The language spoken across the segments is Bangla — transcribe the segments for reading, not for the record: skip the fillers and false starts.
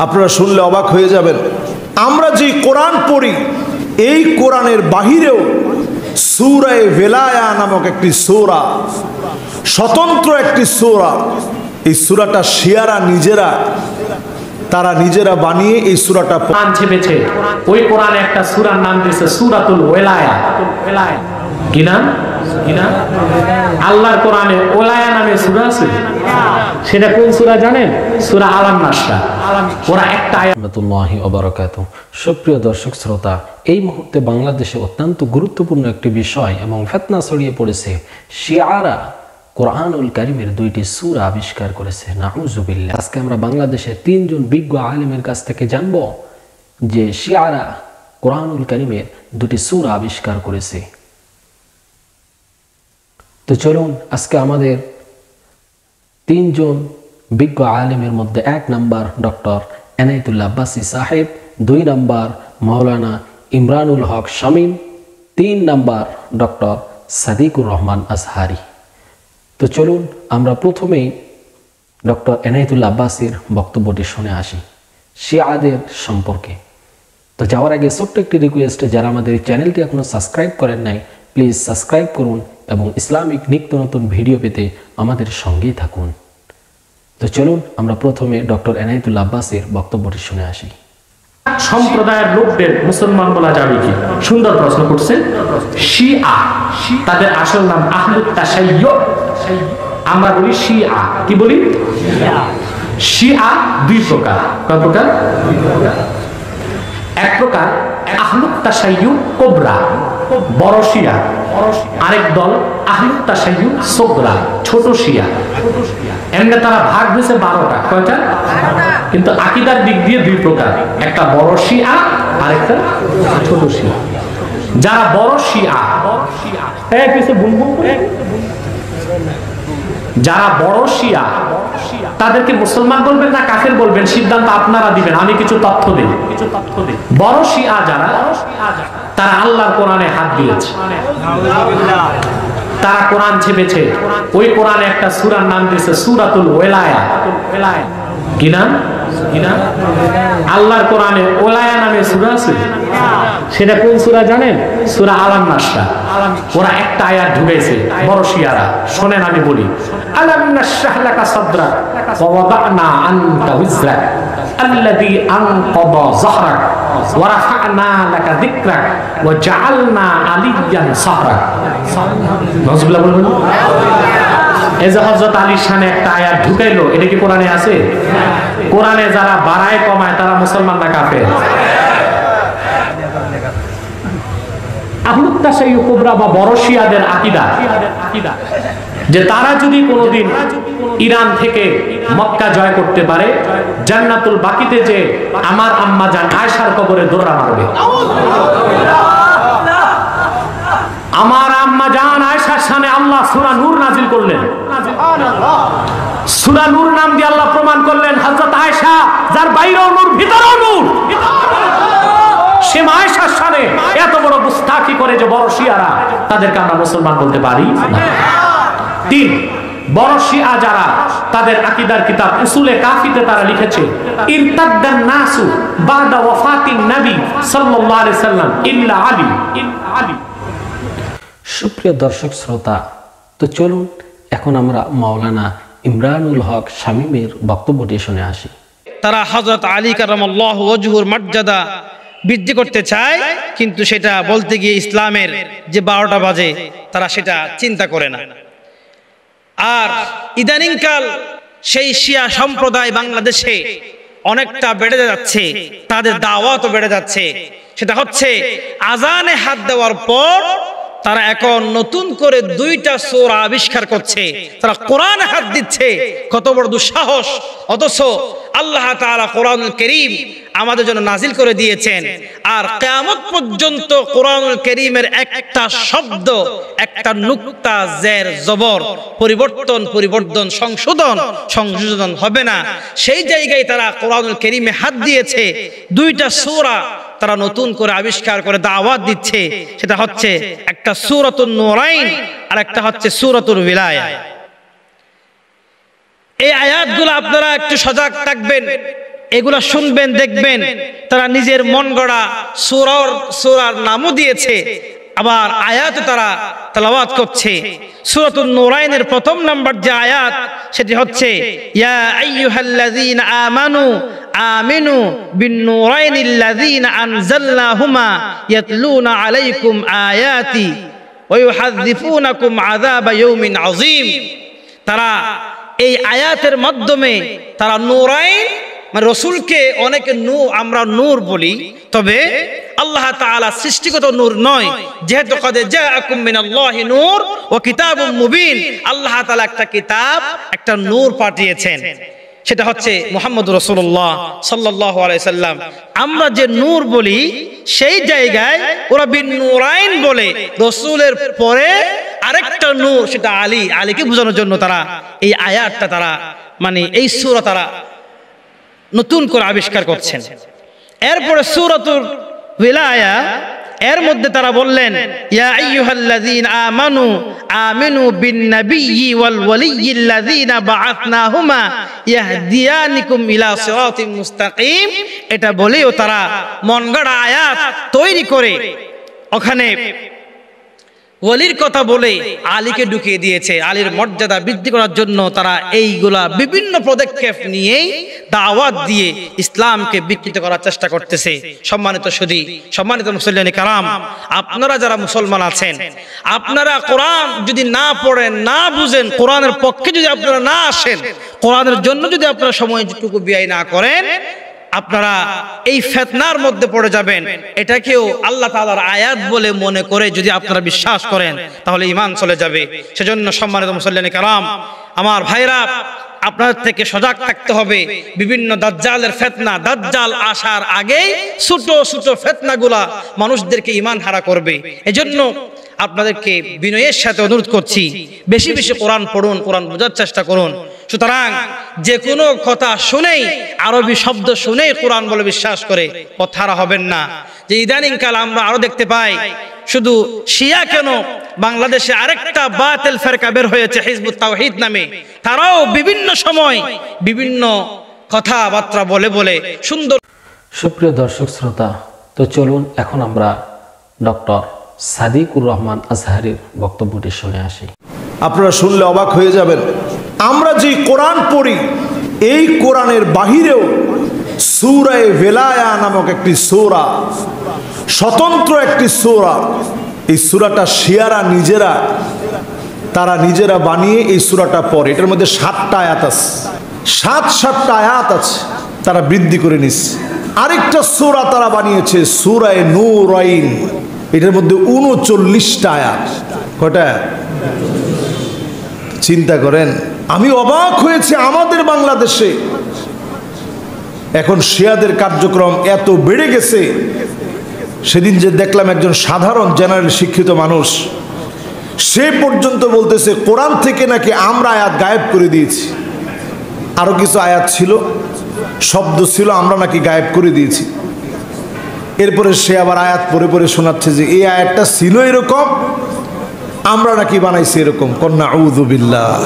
আপনারা শুনলে অবাক হয়ে যাবেন। আমরা যে কোরআন পড়ি এই কোরআনের বাহিরেও সূরা ভেলায়া নামক একটি সূরা, স্বতন্ত্র একটি সূরা। এই সূরাটা শিয়ারা তারা নিজেরা বানিয়ে এই সূরাটা কোরআন ছেপেছে। ওই কোরআনে একটা সূরার নাম দিয়েছে সূরাতুল ওয়ালায়া। কি নাম? আল্লাহর কোরআনে ওলায়া নামে সূরা আছে। সেটা কোন সূরা জানেন? সূরা আল-নাসর। ওরা একটা আয়াত। রাহমাতুল্লাহি ওয়া বারাকাতুহু। সুপ্রিয় দর্শক শ্রোতা, এই মুহূর্তে বাংলাদেশে অত্যন্ত গুরুত্বপূর্ণ একটি বিষয় এবং ফিতনা ছড়িয়ে পড়েছে। শিয়ারা কোরআনুল কারীমের দুইটি সূরা আবিষ্কার করেছে। নাউযুবিল্লাহ। আজকে আমরা বাংলাদেশের তিনজন বিজ্ঞ আলেমের কাছ থেকে জানব যে শিয়ারা কোরআনুল কারীমের দুটি সূরা আবিষ্কার করেছে। তো চলুন আজকে আমাদের তিনজন বিজ্ঞ আলেমের মধ্যে 1 নম্বর ডক্টর এনায়েতুল্লাহ আব্বাসী সাহেব, 2 নম্বর মাওলানা ইমরানুল হক শামীম, 3 নম্বর ডক্টর সাদিকুর রহমান আজহারি। তো চলুন আমরা প্রথমেই ডক্টর এনায়েতুল্লাহ আব্বাসীর বক্তব্যটি শুনে আসি শিয়াদের সম্পর্কে। তো যাওয়ার আগে ছোট্ট একটি রিকোয়েস্ট, যারা আমাদের এই চ্যানেলটি এখনো সাবস্ক্রাইব করেন নাই প্লিজ সাবস্ক্রাইব করুন এবং ইসলামিক নিত্য নতুন ভিডিও পেতে আমাদের সঙ্গেই থাকুন। তো চলুন আমরা প্রথমে ডক্টর এনায়েতুল্লাহ আব্বাসীর বক্তব্যটি শুনে আসি। সম্প্রদায়ের লোকদের মুসলমান বলা যাবে কি? সুন্দর প্রশ্ন করছে। শিয়া, তাদের আসল নাম আহলুত তাশাইয়্যু। আমরা বলি শিয়া। কি বলি? শিয়া 2 প্রকার। কয় প্রকার? এক প্রকার আহলুত তাশাইয়্যু কুবরা, বড় শিয়া। আরেক দল আহলুত তাশাইয়্যু সুগরা, ছোট শিয়া। এমনি তারা ভাগ হয়েছে 12টা। কয়টা? কিন্তু আকীদার দিক দিয়ে 2 প্রকার, একটা বড় শিয়া আর একটা ছোট শিয়া। যারা বড় শিয়া, যারা বড় শিয়া তাদেরকে মুসলমান বলবেন না কাফের বলবেন সিদ্ধান্ত আপনারা দিবেন, আমি কিছু তথ্য দেই। বড় শিয়া যারা, তারা আল্লাহর কোরআনে হাত দিয়েছে, তারা কোরআন ছেপেছে। ওই কোরআনে একটা সূরার নাম দিয়েছে সূরাতুল ওয়ালায়া। কি নাম? আল্লাহর কোরআনে ওলায়া নামে সূরা আছে। সেটা কোন সূরা জানেন? সূরা আল-নাসর। ওরা একটা আয়াত ঢুকাইছে বড় শিয়ারা। শোনেন আমি বলি, আলাম নাশরাহ লাকা সাদরাক ওয়া ওয়াদানা আনকা উযরাক আল্লাযী আনকাযা যাহরাক ওয়া রাফা'না লাকা যিকরাক ওয়া জাআলনা আলিয়্যান সাহরাক। নাউযুবিল্লাহ বলবেন। এই যে হযরত আলীর শানে একটা আয়াত ঢুকাইলো, এটা কি কোরআনে আছে? কোরআনে যারা বাড়ায় কমায় তারা মুসলমান না কাফের? আহলুত তাশাইয়্যু কুবরা বা বড় শিয়াদের আকীদা যে তারা যদি কোনোদিন ইরান থেকে মক্কা জয় করতে পারে, জান্নাতুল বাকিতে যে আমার আম্মা জান আয়েশার কবরে দোররা মারবে। আমার আম্মা জান আয়েশার শানে আল্লাহ সূরা নূর নাজিল করলেন। সূরা নূর নাম দিয়ে আল্লাহ প্রমাণ করলেন হযরত আয়েশা যার বাইরেও নূর ভিতরেও নূর। সে আয়েশার শানে এত বড় গুস্তাখি করে যে বড় শিয়ারা, তাদেরকে আমরা মুসলমান বলতে পারি না। 3, বড় শিয়া যারা, তাদের আকীদার কিতাব উসুলে কাফিতে তারা লিখেছে ইরতাদ্দান নাসু বাদা ওয়াফাতিন নবী সাল্লাল্লাহু আলাইহি সাল্লাম ইল্লা আলী। সুপ্রিয় দর্শক শ্রোতা, তো চলুন এখন আমরা মাওলানা ইমরানুল হক শামীমের বক্তব্যটি শুনে আসি। তারা হযরত আলী কারামাল্লাহু ওয়াজহুর মর্যাদা বৃদ্ধি করতে চায়, কিন্তু সেটা বলতে গিয়ে ইসলামের যে 12টা বাজে তারা সেটা চিন্তা করে না। আর ইদানিংকাল সেই শিয়া সম্প্রদায় বাংলাদেশে অনেকটা বেড়ে যাচ্ছে, তাদের দাওয়াতও বেড়ে যাচ্ছে। সেটা হচ্ছে আজানে হাত দেওয়ার পর তারা এখন নতুন করে 2টা সূরা আবিষ্কার করছে, তারা কোরআনে হাত দিচ্ছে। কত বড় দুঃসাহস! অথচ আল্লাহ তাআলা কোরআনুল কারীম আমাদের জন্য নাজিল করে দিয়েছেন, আর কিয়ামত পর্যন্ত কোরআনুল কারীমের একটা শব্দ, একটা নুক্তা, জের, জবর পরিবর্তন সংশোধন হবে না। সেই জায়গায় তারা কোরআনুল কারীমে হাত দিয়েছে। 2টা সূরা তারা নতুন করে আবিষ্কার করে দাওয়াত দিচ্ছে। সেটা হচ্ছে একটা সূরাতুন নূরাইন আর একটা হচ্ছে সূরাতুল ওয়ালায়া। এই আয়াতগুলো আপনারা একটু সজাগ থাকবেন। এগুলা শুনবেন, দেখবেন তারা নিজের মন গড়া সূরার নামও দিয়েছে, আবার আয়াতও তারা তেলাওয়াত করছে। সূরাতুন নূরাইনের প্রথম নাম্বার যে আয়াত সেটি হচ্ছে ইয়া আইয়ুহাল্লাযীনা আমানু আমিনু বিন-নূরাইনিল্লাযীনা আনজালনাহুমা ইয়াতলুনা আলাইকুম আয়াতি ওয়া ইউহাযযিফুনাকুম আযাবা ইয়াউমিন আযীম। তারা এই আয়াতের মাধ্যমে তারা নূরাইন মানে রসুলকে অনেকে আমরা নূর বলি, তবে আল্লাহ তাআলা সৃষ্টিগত নূর নয়, যেহেতু কদ জাআকুম মিনাল্লাহি নূর ওয়া কিতাবুম মুবিন, আল্লাহ তাআলা একটা কিতাব, একটা নূর পাঠিয়েছেন, সেটা হচ্ছে মুহাম্মদ রাসূলুল্লাহ সাল্লাল্লাহু আলাইহি সাল্লাম। আমরা যে নূর বলি সেই জায়গায় ওরা বিন নূরাইন বলে, রসুলের পরে আরেকটা নূর, সেটা আলীকে বোঝানোর জন্য তারা এই আয়াতটা তারা মানে এই সূরা তারা নতুন করে আবিষ্কার করছেন। এরপরে সূরাতুল উলায়া, এর মধ্যে তারা বললেন ইয়া আইয়ুহাল্লাযীনা আমানু আমিনু বিন-নাবিয়্যি ওয়াল ওয়ালিয়্যিল্লাযীনা বাআথনাহুমা ইয়াহদিয়ানিকুম ইলা সিরাতিম মুস্তাকিম। এটা বলেও তারা মনগড়া আয়াত তৈরি করে ওখানে ওলির কথা বলে আলীকে ঢুকিয়ে দিয়েছে। আলীর মর্যাদা বৃদ্ধি করার জন্য তারা এইগুলা বিভিন্ন পদক্ষেপ নিয়েই দাওয়াত দিয়ে ইসলামকে বিকৃত করার চেষ্টা করতেছে। সম্মানিত সুধী, সম্মানিত মুসল্লিয়ানে কারাম, আপনারা যারা মুসলমান আছেন, আপনারা কোরআন যদি না পড়েন, না বুঝেন, কোরআনের পক্ষে যদি আপনারা না আসেন, কোরআনের জন্য যদি আপনারা সময়টুকু ব্যয় না করেন, আপনারা এই ফিতনার মধ্যে পড়ে যাবেন। এটাকেও আল্লাহ তাআলার আয়াত বলে মনে করে যদি আপনারা বিশ্বাস করেন, তাহলে ঈমান চলে যাবে। সেজন্য সম্মানিত মুসল্লিয়ানে কারাম, আমার ভাইরা, আপনাদের থেকে সজাগ থাকতে হবে। বিভিন্ন দাজ্জালের ফিতনা, দাজ্জাল আসার আগেই ছোট ছোট ফিতনাগুলা মানুষদেরকে ঈমান হারা করবে। এজন্য আপনাদেরকে বিনয়ের সাথে অনুরোধ করছি, বেশি বেশি কোরআন পড়ুন, কোরআন বোঝার চেষ্টা করুন। সুতরাং যে কোনো কথা শুনেই, আরবি শব্দ শুনেই কোরআন বলে বিশ্বাস করে পথহারা হবেন না। যে ইদানিং কাল আমরা আরো দেখতে পাই, শুধু শিয়া কেন, বাংলাদেশে আরেকটা বাতিল ফেরকা বের হয়েছে হিজবুত তাওহীদ নামে, তারাও বিভিন্ন সময় বিভিন্ন কথাবার্তা বলে বলে সুন্দর। সুপ্রিয় দর্শক শ্রোতা, তো চলুন এখন আমরা ডক্টর সাদিকুর রহমান আজহারীর বক্তব্যটি শুনে আসি। আপনারা শুনলে অবাক হয়ে যাবেন। আমরা যে কোরআন পড়ি, এই কোরআনের বাহিরেও সূরা ওয়ালায়া নামক একটি সূরা, স্বতন্ত্র একটি সূরা। এই সূরাটা শিয়ারা তারা নিজেরা বানিয়ে এই সূরাটা পড়ে। এটার মধ্যে 7টা আয়াত আছে, 7টা আয়াত আছে, তারা বৃদ্ধি করে নিচ্ছে। আরেকটা সূরা তারা বানিয়েছে সূরা নূরাইন, এটার মধ্যে 39টা আয়াত। কয়টা? চিন্তা করেন। আমি অবাক হয়েছে, আমাদের বাংলাদেশে এখন শিয়াদের কার্যক্রম এত বেড়ে গেছে। সেদিন যে দেখলাম একজন সাধারণ জেনারেল শিক্ষিত মানুষ, সে পর্যন্ত বলতেছে কোরআন থেকে নাকি আমরা আয়াত গায়েব করে দিয়েছি। আরো কিছু আয়াত ছিল, শব্দ ছিল, আমরা নাকি গায়েব করে দিয়েছি। এরপরে সে আবার আয়াত পড়ে পড়ে শোনাচ্ছে যে এই আয়াতটা ছিল এরকম, আমরা নাকি বানাইছি এরকম। কন্যা আউযু বিল্লাহ।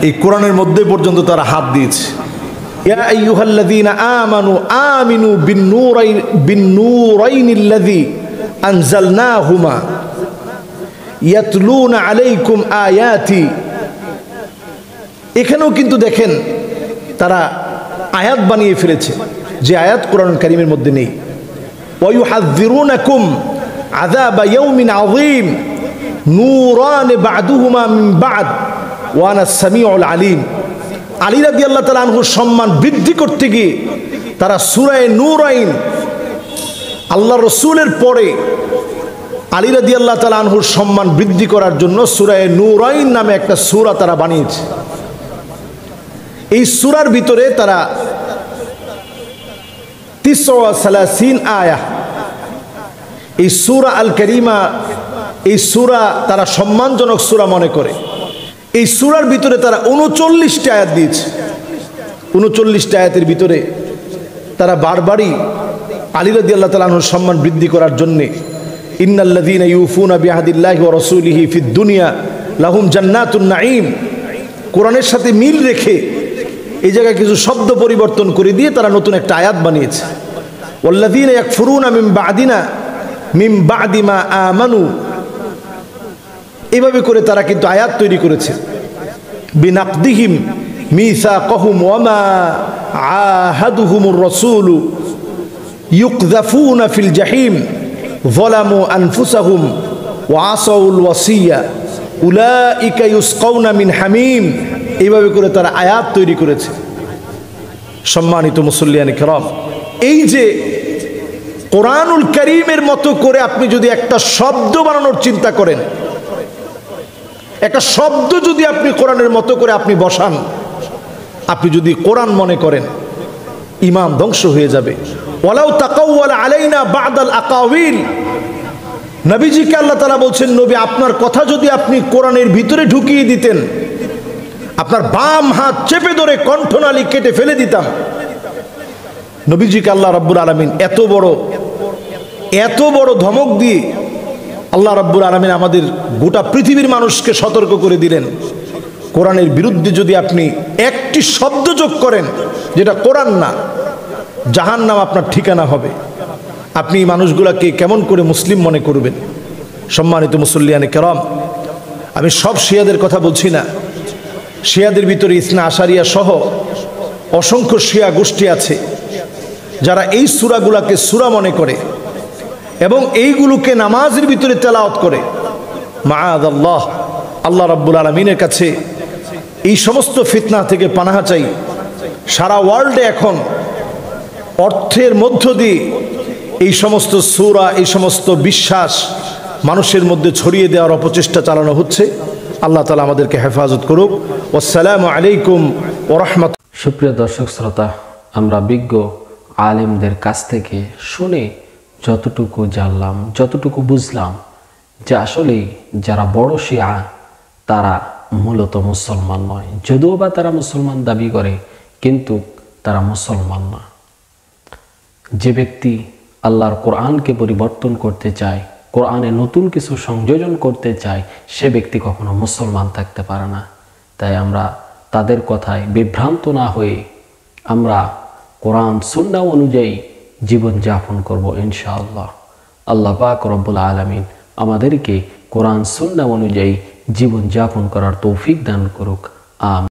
এই কোরআনের মধ্যে পর্যন্ত তারা হাত দিয়েছে। ইয়া আইয়ুহাল্লাযীনা আমানু আমিনু বিন-নূরাইনিল্লাযী আনজালনাহুমা ইয়াতলুনা আলাইকুম আয়াতি। এখানেও কিন্তু দেখেন তারা আয়াত বানিয়ে ফেলেছে, যে আয়াত কোরআন কারীমের মধ্যে নেই। ওয়া ইউহাযযিরুনাকুম আযাবা ইয়াউমিন আযীম নূরান বা'দুহুমা মিন বা'দ ওয়া আনা সামিউল আলিম। আলী রাদিয়াল্লাহু তাআলা আনহুর সম্মান বৃদ্ধি করতে গিয়ে তারা সূরা নূরাইন, আল্লাহর রাসূলের পরে আলী রাদিয়াল্লাহু তাআলা আনহুর সম্মান বৃদ্ধি করার জন্য সূরা নূরাইন নামে একটা সূরা তারা বানিয়েছে। এই সূরার ভিতরে তারা 39 আয়া, এই সূরা আল কারীমা, এই সূরা তারা সম্মানজনক সূরা মনে করে। এই সূরার ভিতরে তারা 39টা আয়াত দিয়েছে। 39টা আয়াতের ভিতরে তারা বারবারই আলী রাদিয়াল্লাহু তাআলা আনহুর সম্মান বৃদ্ধি করার জন্যে ইন্নাল্লাযীনা ইউফুনা বিআহদিল্লাহি ওয়া রাসূলিহি ফিদ দুনিয়া লাহুম জান্নাতুন নাঈম, কোরআনের সাথে মিল রেখে এই জায়গায় কিছু শব্দ পরিবর্তন করে দিয়ে তারা নতুন একটা আয়াত বানিয়েছে। ওয়াল্লাযীনা ইয়াকফুরুনা মিন বা'দি মা আমানু, এভাবে করে তারা কিন্তু আয়াত তৈরি করেছে। বিনাকদিহিম মিসাকাহুম ওয়া মা আহাদুহুমুর রাসূলু ইউকযাফুনা ফিল জাহিম যালামু আনফুসাহুম ওয়া আসাউল ওয়াসিয়া উলাইকা ইউসকাউনা মিন হামিম, এইভাবে করে তারা আয়াত তৈরি করেছে। সম্মানিত মুসল্লিয়ানে কেরাম, এই যে কোরআনুল কারীমের মতো করে আপনি যদি একটা শব্দ বানানোর চিন্তা করেন, একটা শব্দ যদি আপনি কোরআনের মতো করে আপনি বসান, আপনি যদি কোরআন মনে করেন, ঈমান ধ্বংস হয়ে যাবে। ওয়ালাউ তাকাওয়ালা আলাইনা বা'দাল আকাওয়িল, নবীজিকে আল্লাহ তাআলা বলছেন, নবী আপনার কথা যদি আপনি কোরআনের ভিতরে ঢুকিয়ে দিতেন, আপনার বাম হাত চেপে ধরে কণ্ঠনালী কেটে ফেলে দিতাম। নবীজিকে আল্লাহ রাব্বুল আলামিন এত বড় ধমক দিয়ে আল্লাহ রাব্বুল আলামিন আমাদের গোটা পৃথিবীর মানুষকে সতর্ক করে দিলেন, কোরআনের বিরুদ্ধে যদি আপনি একটি শব্দ যোগ করেন যেটা কোরআন না, জাহান্নাম আপনার ঠিকানা হবে। আপনি এই মানুষগুলোকে কেমন করে মুসলিম মনে করবেন? সম্মানিত মুসল্লিয়ানে কেরাম, আমি সব শিয়াদের কথা বলছি না। শিয়াদের ভিতরে ইসনা আশারিয়া সহ অসংখ্য শিয়া গোষ্ঠী আছে যারা এই সূরাগুলোকে সূরা মনে করে এবং এইগুলোকে নামাজের ভিতরে তেলাওয়াত করে। মাআযাল্লাহ, আল্লাহ রাব্বুল আলামিনের কাছে এই সমস্ত ফিতনা থেকে পানাহা চাই। সারা ওয়ার্ল্ডে এখন অর্থের মধ্য দিয়ে এই সমস্ত সূরা, এই সমস্ত বিশ্বাস মানুষের মধ্যে ছড়িয়ে দেওয়ার অপচেষ্টা চালানো হচ্ছে। আল্লাহ তাআলা আমাদেরকে হেফাজত করুক। আসসালামু আলাইকুম ওয়া রাহমাতুল্লাহ। সুপ্রিয় দর্শক শ্রোতা, আমরা বিজ্ঞ আলেমদের কাছ থেকে শুনে যতটুকু জানলাম, যতটুকু বুঝলাম যে আসলে যারা বড় শিয়া তারা মূলত মুসলমান নয়, যদিও বা তারা মুসলমান দাবি করে, কিন্তু তারা মুসলমান না। যে ব্যক্তি আল্লাহর কোরআনকে পরিবর্তন করতে চায়, কোরআনে নতুন কিছু সংযোজন করতে চায়, সে ব্যক্তি কখনো মুসলমান থাকতে পারে না। তাই আমরা তাদের কথায় বিভ্রান্ত না হয়ে আমরা কোরআন সুন্নাহ অনুযায়ী জীবন যাপন করব ইনশাআল্লাহ। আল্লাহ পাক রব্বুল আলামিন আমাদেরকে কোরআন সুন্নাহ অনুযায়ী জীবন যাপন করার তৌফিক দান করুক। আমিন।